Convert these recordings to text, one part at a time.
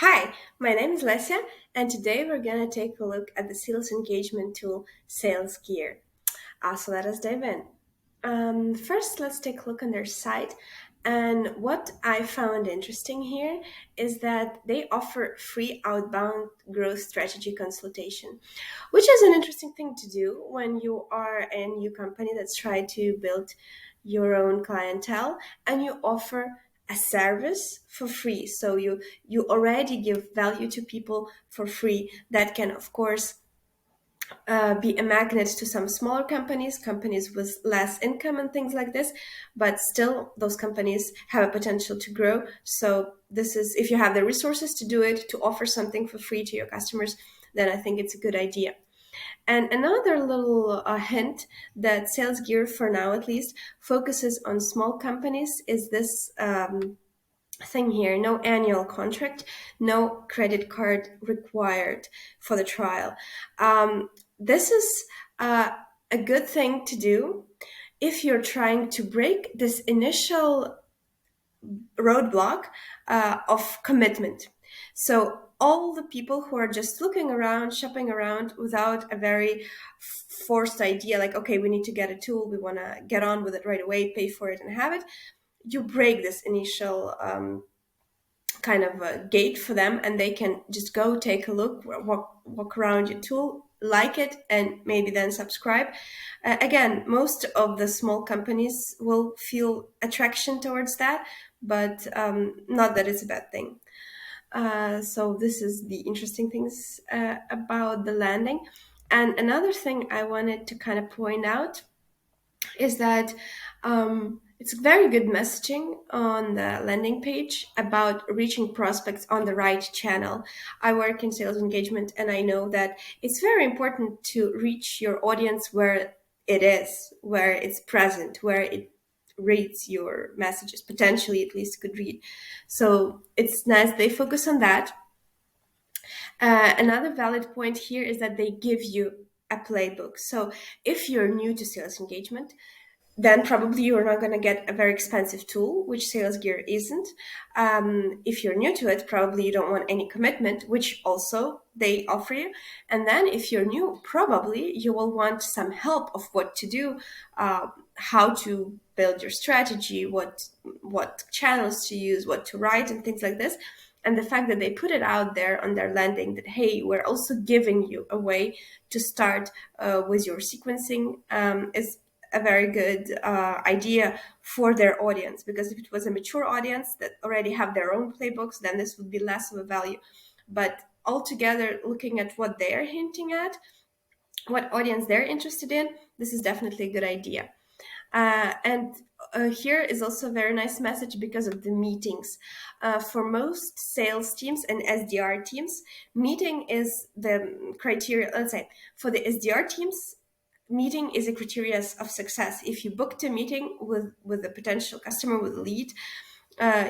Hi, my name is Lesia, and today we're going to take a look at the sales engagement tool Salesgear. So let us dive in. First, let's take a look on their site. And what I found interesting here is that they offer free outbound growth strategy consultation, which is an interesting thing to do when you are a new company that's trying to build your own clientele and you offer a service for free. So you already give value to people for free. That can, of course, be a magnet to some smaller companies with less income and things like this, but still those companies have a potential to grow. So this is, if you have the resources to do it, to offer something for free to your customers, then I think it's a good idea. And another little hint that SalesGear, for now at least, focuses on small companies is this thing here: no annual contract, no credit card required for the trial. This is a good thing to do if you're trying to break this initial roadblock of commitment. So all the people who are just looking around, shopping around without a very forced idea, like, okay, we need to get a tool, we want to get on with it right away, pay for it and have it, you break this initial kind of a gate for them, and they can just go take a look, walk around your tool, like it, and maybe then subscribe. Again, most of the small companies will feel attraction towards that, but not that it's a bad thing. So this is the interesting things about the landing. And another thing I wanted to kind of point out is that it's very good messaging on the landing page about reaching prospects on the right channel. I work in sales engagement, and I know that it's very important to reach your audience where it is, where it's present, where it reads your messages, potentially at least could read. So it's nice they focus on that. Another valid point here is that they give you a playbook. So if you're new to sales engagement, then probably you're not going to get a very expensive tool, which Salesgear isn't. If you're new to it, probably you don't want any commitment, which also they offer you. And then if you're new, probably you will want some help of what to do, how to build your strategy, what channels to use, what to write, and things like this. And the fact that they put it out there on their landing that, hey, we're also giving you a way to start with your sequencing is a very good idea for their audience. Because if it was a mature audience that already have their own playbooks, then this would be less of a value. But altogether, looking at what they're hinting at, what audience they're interested in, this is definitely a good idea. And here is also a very nice message because of the meetings. For most sales teams and SDR teams, meeting is the criteria. Let's say for the SDR teams, meeting is a criteria of success. If you booked a meeting with a potential customer, with a lead,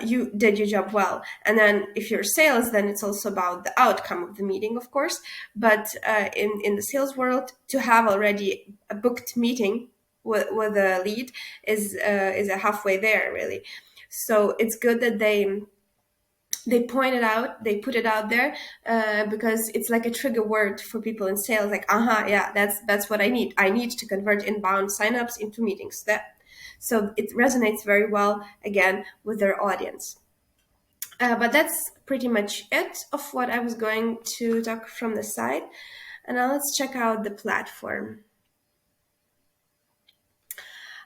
you did your job well. And then if you're sales, then it's also about the outcome of the meeting, of course. But in the sales world, to have already a booked meeting with a lead is a halfway there, really. So it's good that they point it out, they put it out there, because it's like a trigger word for people in sales, like, yeah, that's what I need. I need to convert inbound signups into meetings. So it resonates very well, again, with their audience. But that's pretty much it of what I was going to talk from the side. And now let's check out the platform.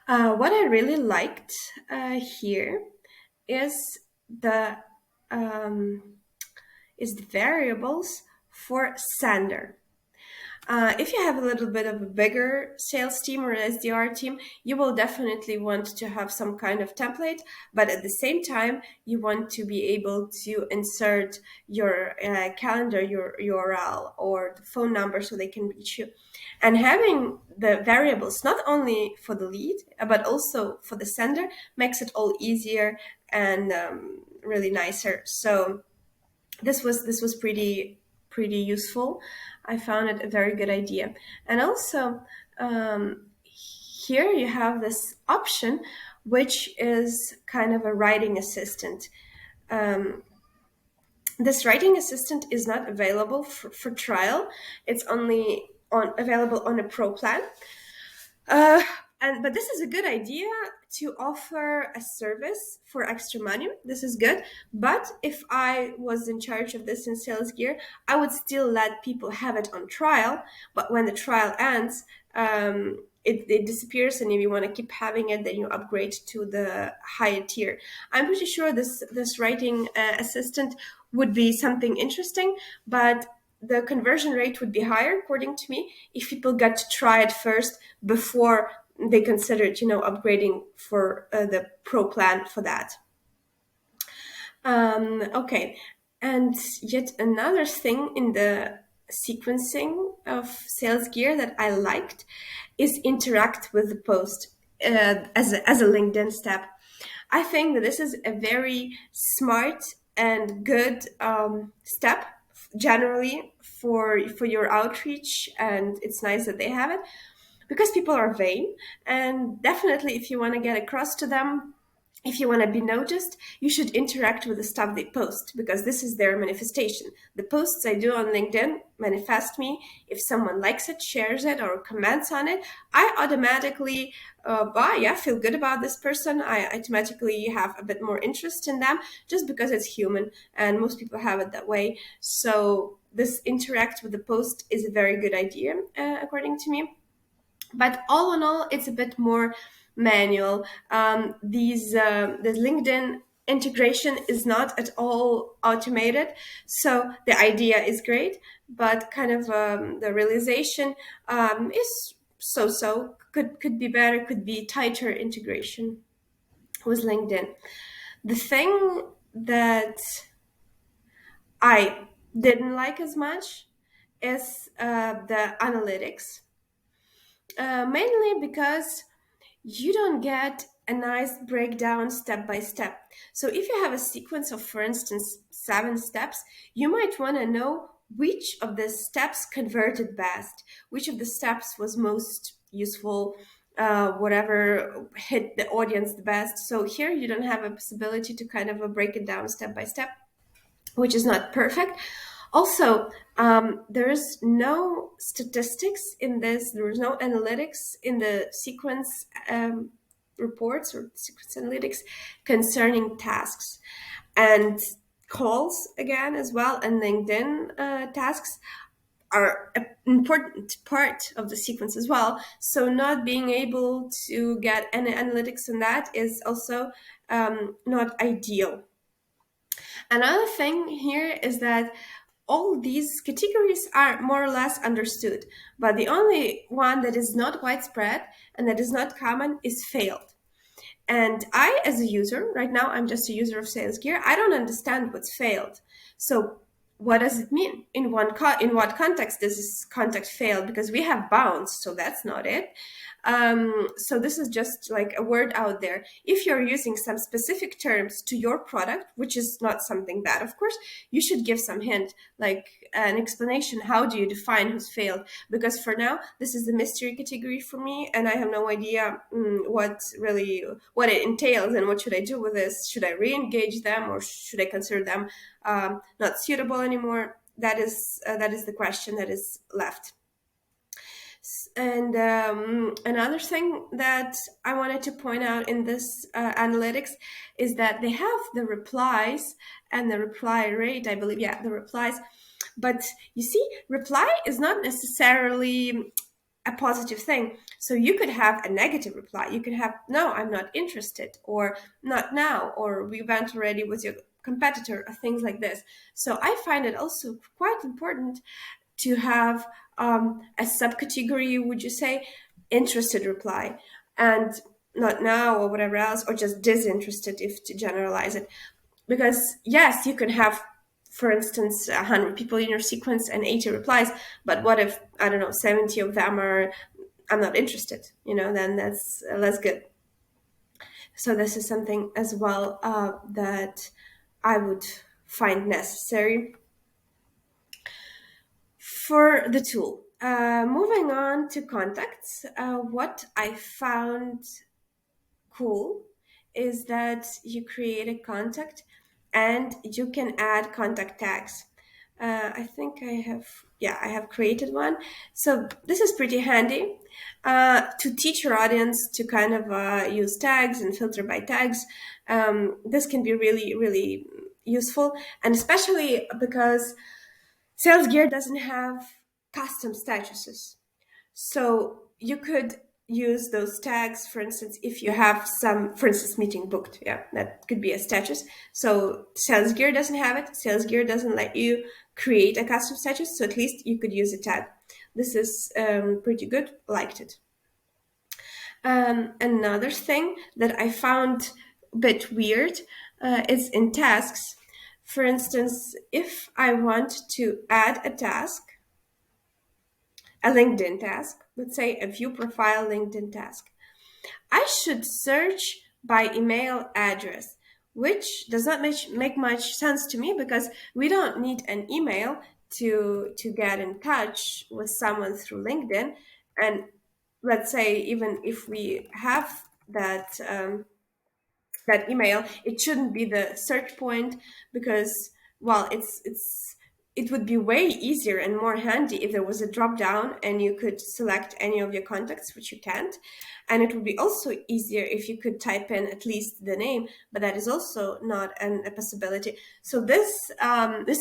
What I really liked here is the variables for sender. If you have a little bit of a bigger sales team or SDR team, you will definitely want to have some kind of template, but at the same time, you want to be able to insert your calendar, your URL, or the phone number so they can reach you. And having the variables not only for the lead, but also for the sender makes it all easier and really nicer. So this was pretty useful. I found it a very good idea. And also, here you have this option, which is kind of a writing assistant. This writing assistant is not available for trial. It's only available on a pro plan. Uh, but this is a good idea to offer a service for extra money. This is good. But if I was in charge of this in Salesgear, I would still let people have it on trial. But when the trial ends, it disappears, and if you want to keep having it, then you upgrade to the higher tier. I'm pretty sure this writing assistant would be something interesting, but the conversion rate would be higher, according to me, if people got to try it first before they considered, upgrading for the pro plan for that. Okay, and yet another thing in the sequencing of sales gear that I liked is interact with the post as a LinkedIn step. I think that this is a very smart and good step generally for your outreach, and it's nice that they have it because people are vain. And definitely, if you want to get across to them, if you want to be noticed, you should interact with the stuff they post because this is their manifestation. The posts I do on LinkedIn manifest me. If someone likes it, shares it, or comments on it, I automatically feel good about this person. I automatically have a bit more interest in them just because it's human, and most people have it that way. So this interact with the post is a very good idea, according to me. But all in all, it's a bit more manual. The LinkedIn integration is not at all automated, so the idea is great, but kind of the realization is so. Could be better. Could be tighter integration with LinkedIn. The thing that I didn't like as much is the analytics, mainly because you don't get a nice breakdown step by step. So if you have a sequence of, for instance, 7 steps, you might want to know which of the steps converted best, which of the steps was most useful, whatever hit the audience the best. So here you don't have a possibility to kind of break it down step by step, which is not perfect. Also, there is no statistics in this. There is no analytics in the sequence reports or sequence analytics concerning tasks and calls again as well. And LinkedIn tasks are an important part of the sequence as well. So not being able to get any analytics on that is also not ideal. Another thing here is that all these categories are more or less understood, but the only one that is not widespread and that is not common is failed. And I, as a user, right now I'm just a user of Salesgear, I don't understand what's failed. So what does it mean? In what context does this contact fail? Because we have bounds, so that's not it. So this is just like a word out there. If you're using some specific terms to your product, which is not something bad, of course, you should give some hint, like an explanation. How do you define who's failed? Because for now, this is the mystery category for me, and I have no idea what it entails and what should I do with this. Should I re-engage them, or should I consider them not suitable anymore? That is the question that is left. And another thing that I wanted to point out in this analytics is that they have the replies and the reply rate, I believe. Yeah, the replies. But you see, reply is not necessarily a positive thing. So you could have a negative reply. You could have, no, I'm not interested, or not now, or we went already with your competitor, or things like this. So I find it also quite important to have a subcategory, would you say, interested reply, and not now or whatever else, or just disinterested, if to generalize it. Because yes, you can have, for instance, 100 people in your sequence and 80 replies, but what if, I don't know, 70 of them are, I'm not interested, then that's less good. So this is something as well that I would find necessary for the tool. Moving on to contacts, what I found cool is that you create a contact and you can add contact tags. I think I have created one. So this is pretty handy to teach your audience to kind of use tags and filter by tags. This can be really, really useful, and especially because SalesGear doesn't have custom statuses. So you could use those tags, for instance, if you have some, for instance, meeting booked. Yeah, that could be a status. So SalesGear doesn't have it. SalesGear doesn't let you create a custom status. So at least you could use a tag. This is pretty good. Liked it. Another thing that I found a bit weird is in tasks. For instance, if I want to add a task, a LinkedIn task, let's say a view profile LinkedIn task, I should search by email address, which does not make much sense to me because we don't need an email to get in touch with someone through LinkedIn. And let's say even if we have that email, it shouldn't be the search point because, well, it would be way easier and more handy if there was a drop down and you could select any of your contacts, which you can't. And it would be also easier if you could type in at least the name, but that is also not a possibility. So this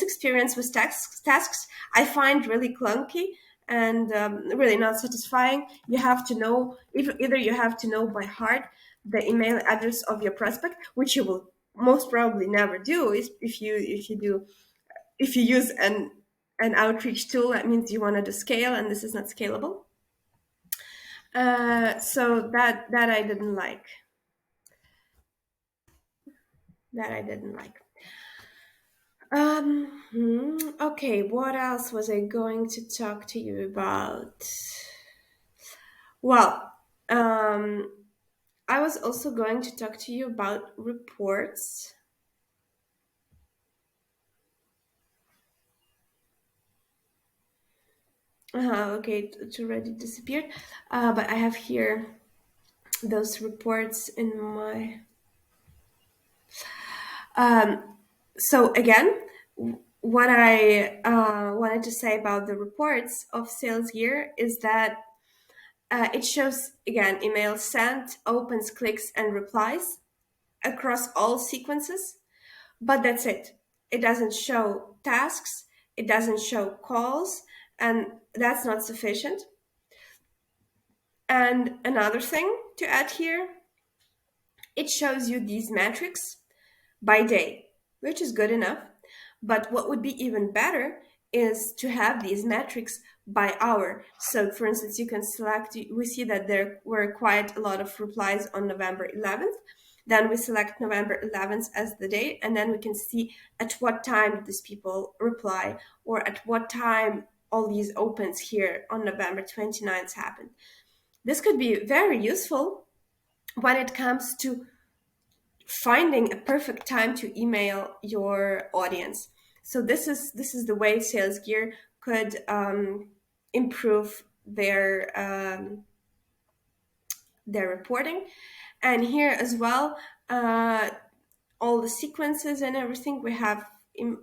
experience with tasks I find really clunky and really not satisfying. You have to know, either you have to know by heart the email address of your prospect, which you will most probably never do. Is if you use an outreach tool, that means you want to do scale, and this is not scalable. So that I didn't like. That I didn't like. Okay, what else was I going to talk to you about? Well, I was also going to talk to you about reports. Okay, it already disappeared. But I have here those reports in my. So again, what I wanted to say about the reports of Salesgear is that it shows again email sent, opens, clicks, and replies across all sequences. But that's it. It doesn't show tasks. It doesn't show calls, and that's not sufficient. And another thing to add here, it shows you these metrics by day, which is good enough. But what would be even better is to have these metrics by hour. So for instance, you can select, we see that there were quite a lot of replies on November 11th. Then we select November 11th as the date, and then we can see at what time these people reply, or at what time all these opens here on November 29th happened. This could be very useful when it comes to finding a perfect time to email your audience. So this is the way SalesGear could improve their reporting. And here as well, all the sequences and everything, we have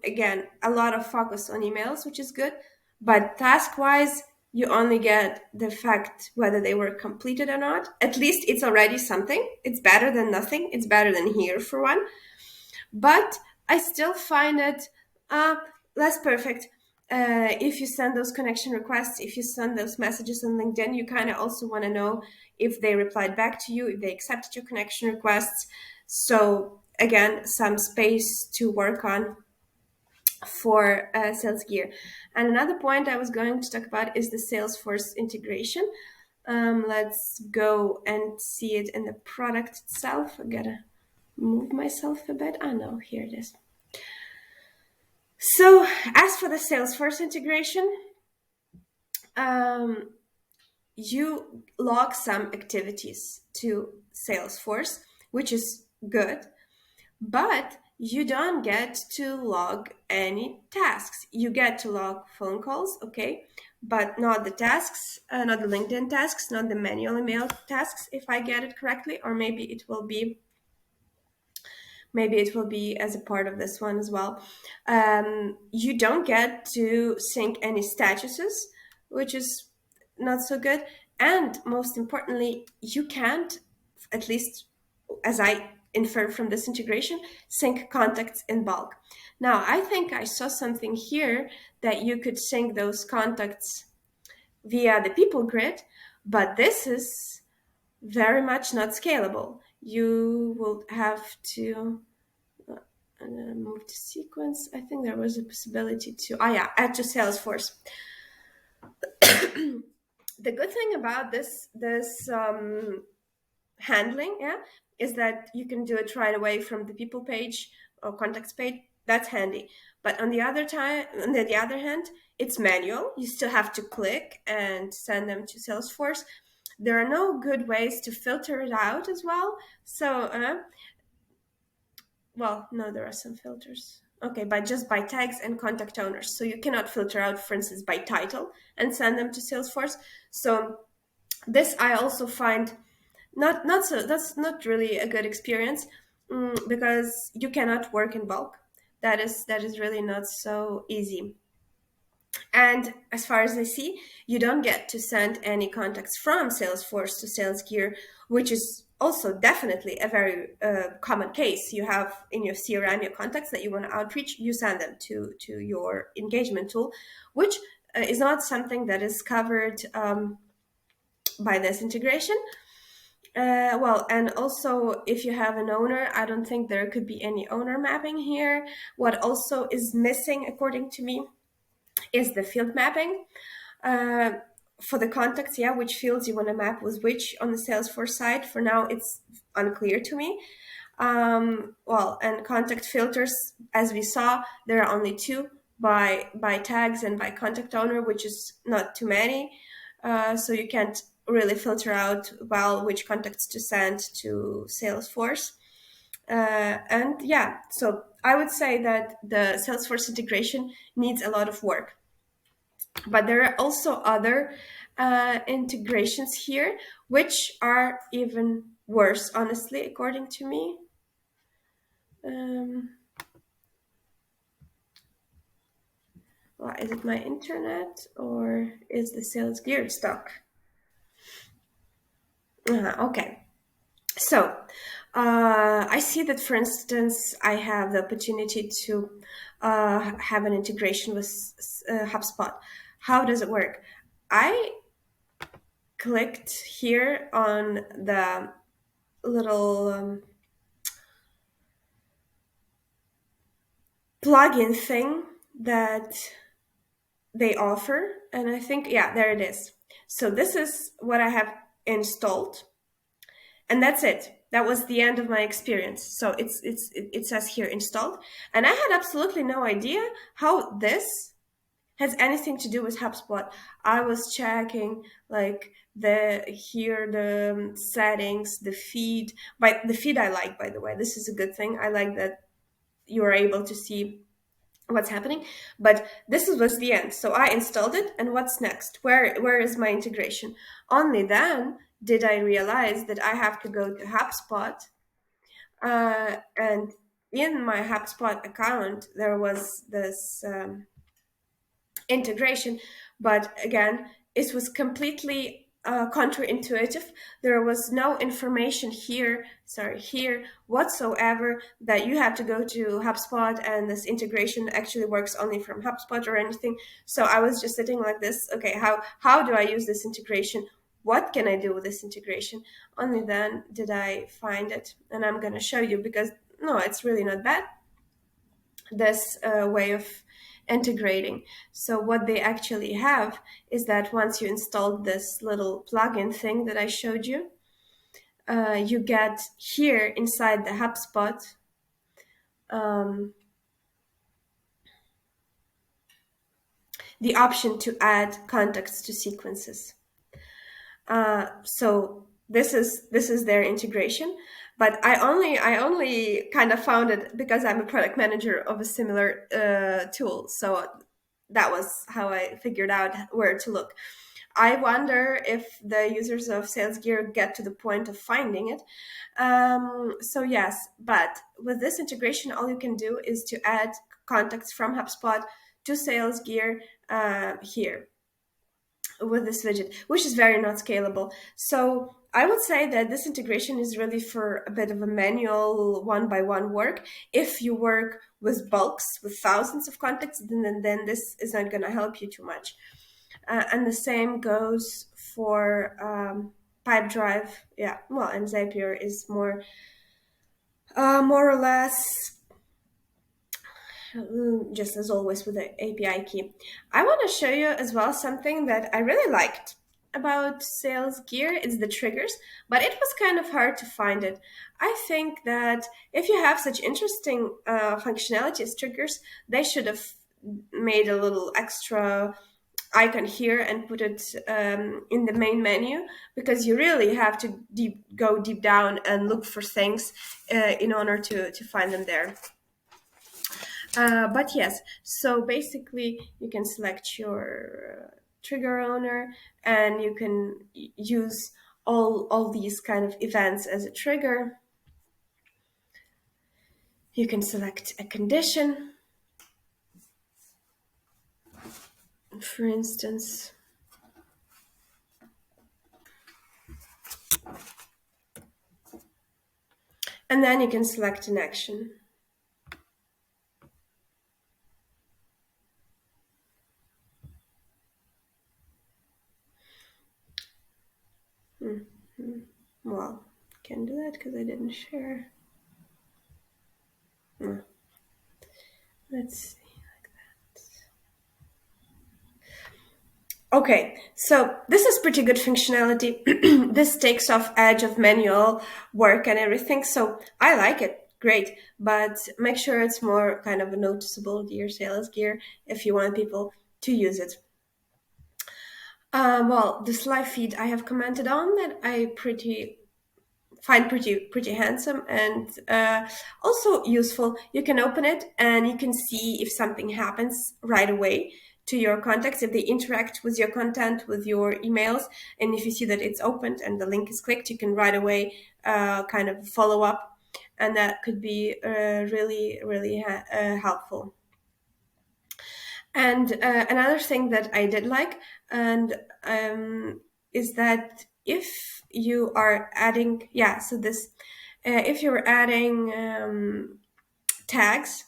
again a lot of focus on emails, which is good. But task wise, you only get the fact whether they were completed or not. At least it's already something. It's better than nothing. It's better than here for one. But I still find it less perfect. If you send those connection requests, if you send those messages on LinkedIn, you kind of also want to know if they replied back to you, if they accepted your connection requests. So again, some space to work on for Salesgear. And another point I was going to talk about is the Salesforce integration. Let's go and see it in the product itself. I gotta move myself a bit. Oh no, here it is. So as for the Salesforce integration, you log some activities to Salesforce, which is good, but you don't get to log any tasks. You get to log phone calls, okay, but not the tasks, not the LinkedIn tasks, not the manual email tasks, if I get it correctly, or maybe it will be maybe it will be as a part of this one as well. You don't get to sync any statuses, which is not so good. And most importantly, you can't, at least as I infer from this integration, sync contacts in bulk. Now, I think I saw something here that you could sync those contacts via the people grid, but this is very much not scalable. You will have to move to sequence. I think there was a possibility to, yeah, add to Salesforce. The good thing about this handling, yeah, is that you can do it right away from the people page or contacts page. That's handy. But on the other hand, it's manual. You still have to click and send them to Salesforce. There are no good ways to filter it out as well. So, well, no, there are some filters. Okay, but just by tags and contact owners. So you cannot filter out, for instance, by title and send them to Salesforce. So this I also find not so, that's not really a good experience, because you cannot work in bulk. That is really not so easy. And as far as I see, you don't get to send any contacts from Salesforce to Salesgear, which is also definitely a very common case. You have in your CRM your contacts that you want to outreach, you send them to your engagement tool, which is not something that is covered by this integration. Well, and also if you have an owner, I don't think there could be any owner mapping here. What also is missing, according to me, is the field mapping. For the contacts, yeah, which fields you want to map with which on the Salesforce side. For now, it's unclear to me. Well, and contact filters, as we saw, there are only two by tags and by contact owner, which is not too many. So you can't really filter out well which contacts to send to Salesforce. And yeah, so I would say that the Salesforce integration needs a lot of work. But there are also other integrations here, which are even worse, honestly, according to me. Well, is it my internet or is the Salesgear stuck? Okay. So I see that, for instance, I have the opportunity to have an integration with HubSpot. How does it work? I clicked here on the little plugin thing that they offer, and I think, yeah, there it is. So this is what I have installed, and that's it. That was the end of my experience. So it says here installed, and I had absolutely no idea how this has anything to do with HubSpot. I was checking like the settings, the feed. By the feed I like, by the way. This is a good thing. I like that you are able to see what's happening. But was the end. So I installed it, and what's next? Where is my integration? Only then did I realize that I have to go to HubSpot, and in my HubSpot account there was this integration, but again, it was completely counterintuitive. There was no information here whatsoever that you have to go to HubSpot and this integration actually works only from HubSpot or anything. So I was just sitting like this. Okay, how do I use this integration? What can I do with this integration? Only then did I find it, and I'm going to show you, because no, it's really not bad, this way of integrating. So what they actually have is that once you installed this little plugin thing that I showed you, you get here inside the HubSpot the option to add contacts to sequences. So this is their integration, but I only kind of found it because I'm a product manager of a similar tool. So that was how I figured out where to look. I wonder if the users of SalesGear get to the point of finding it. So yes, but with this integration, all you can do is to add contacts from HubSpot to SalesGear here with this widget, which is very not scalable. So I would say that this integration is really for a bit of a manual one by one work. If you work with bulks, with thousands of contacts, then this is not going to help you too much. And the same goes for Pipedrive. Yeah, well, and Zapier is more or less just as always with the API key. I want to show you as well something that I really liked about SalesGear. It's the triggers, but it was kind of hard to find it. I think that if you have such interesting functionality as triggers, they should have made a little extra icon here and put it in the main menu, because you really have to go deep down and look for things in order to find them there. But yes, so basically you can select your trigger owner, and you can use all these kind of events as a trigger. You can select a condition, for instance. And then you can select an action. Well, can't do that because I didn't share. Let's see. Okay, so this is pretty good functionality. This takes off edge of manual work and everything, so I like it. Great, but make sure it's more kind of a noticeable to your sales gear if you want people to use it. Well, this live feed I have commented on that I find pretty handsome and also useful. You can open it and you can see if something happens right away to your contacts, if they interact with your content, with your emails, and if you see that it's opened and the link is clicked, you can right away kind of follow up, and that could be really helpful. And another thing that I did like and is that if you are adding, if you're adding tags,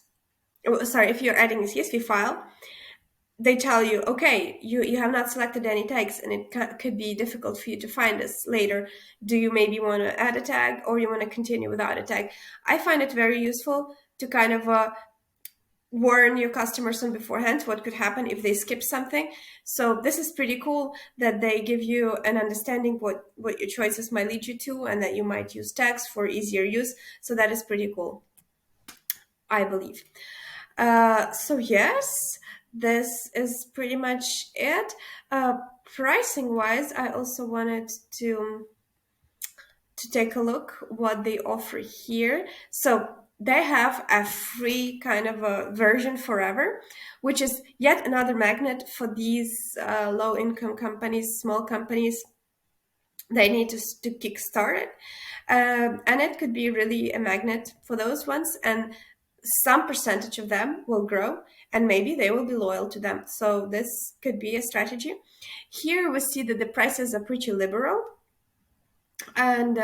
if you're adding a CSV file, they tell you, okay, you have not selected any tags, and it could be difficult for you to find this later. Do you maybe want to add a tag, or you want to continue without a tag? I find it very useful to kind of warn your customers on beforehand what could happen if they skip something. So this is pretty cool that they give you an understanding what your choices might lead you to, and that you might use tags for easier use. So that is pretty cool, I believe. So yes, this is pretty much it. Pricing wise, I also wanted to take a look what they offer here. So they have a free kind of a version forever, which is yet another magnet for these low income companies, small companies. They need to kickstart it. And it could be really a magnet for those ones. And some percentage of them will grow, and maybe they will be loyal to them. So this could be a strategy. Here we see that the prices are pretty liberal, and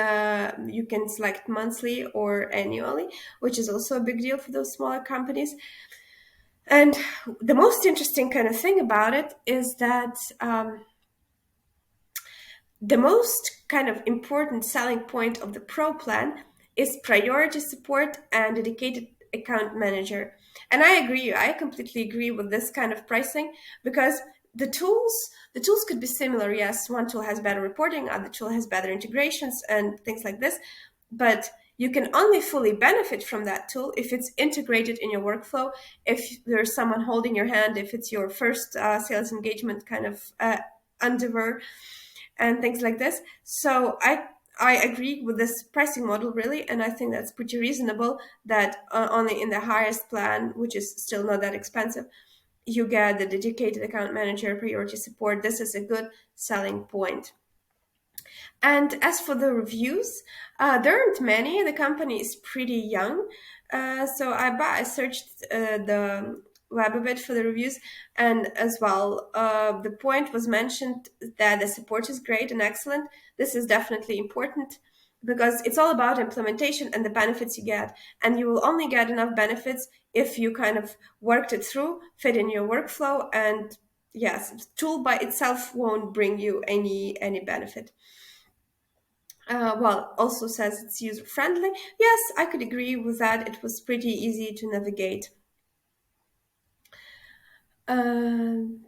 you can select monthly or annually, which is also a big deal for those smaller companies. And the most interesting kind of thing about it is that the most kind of important selling point of the Pro plan is priority support and dedicated account manager. And I completely agree with this kind of pricing, because the tools could be similar. Yes, one tool has better reporting, other tool has better integrations and things like this, but you can only fully benefit from that tool if it's integrated in your workflow, if there's someone holding your hand, if it's your first sales engagement kind of endeavor, and things like this. So I agree with this pricing model really, and I think that's pretty reasonable that only in the highest plan, which is still not that expensive, you get the dedicated account manager, priority support. This is a good selling point. And as for the reviews, there aren't many. The company is pretty young. So I searched the web a bit for the reviews, and as well, the point was mentioned that the support is great and excellent. This is definitely important because it's all about implementation and the benefits you get. And you will only get enough benefits if you kind of worked it through, fit in your workflow, and yes, tool by itself won't bring you any benefit. Well, also says it's user friendly. Yes, I could agree with that. It was pretty easy to navigate. Um,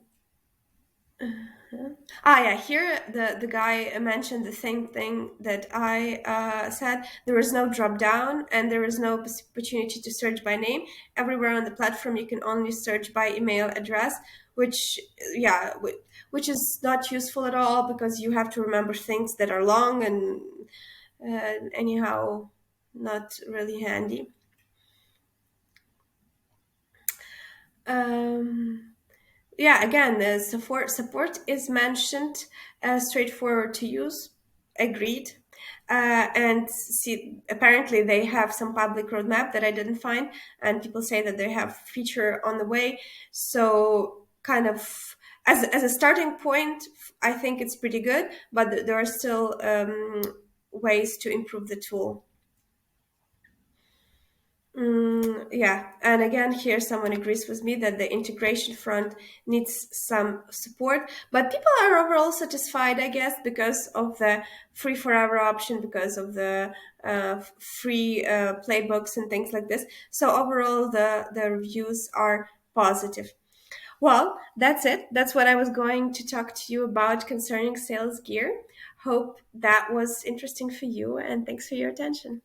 yeah, here the guy mentioned the same thing that I said. There is no drop down and there is no opportunity to search by name. Everywhere on the platform, you can only search by email address, which, yeah, which is not useful at all because you have to remember things that are long and anyhow, not really handy. Um, yeah, again, the support is mentioned, straightforward to use. Agreed. And see, apparently they have some public roadmap that I didn't find, and people say that they have feature on the way. So kind of as a starting point, I think it's pretty good, but there are still ways to improve the tool. Yeah, and again, here someone agrees with me that the integration front needs some support, but people are overall satisfied, I guess, because of the free forever option, because of the free playbooks and things like this. So overall, the reviews are positive. Well, that's it. That's what I was going to talk to you about concerning Sales Gear. Hope that was interesting for you, and thanks for your attention.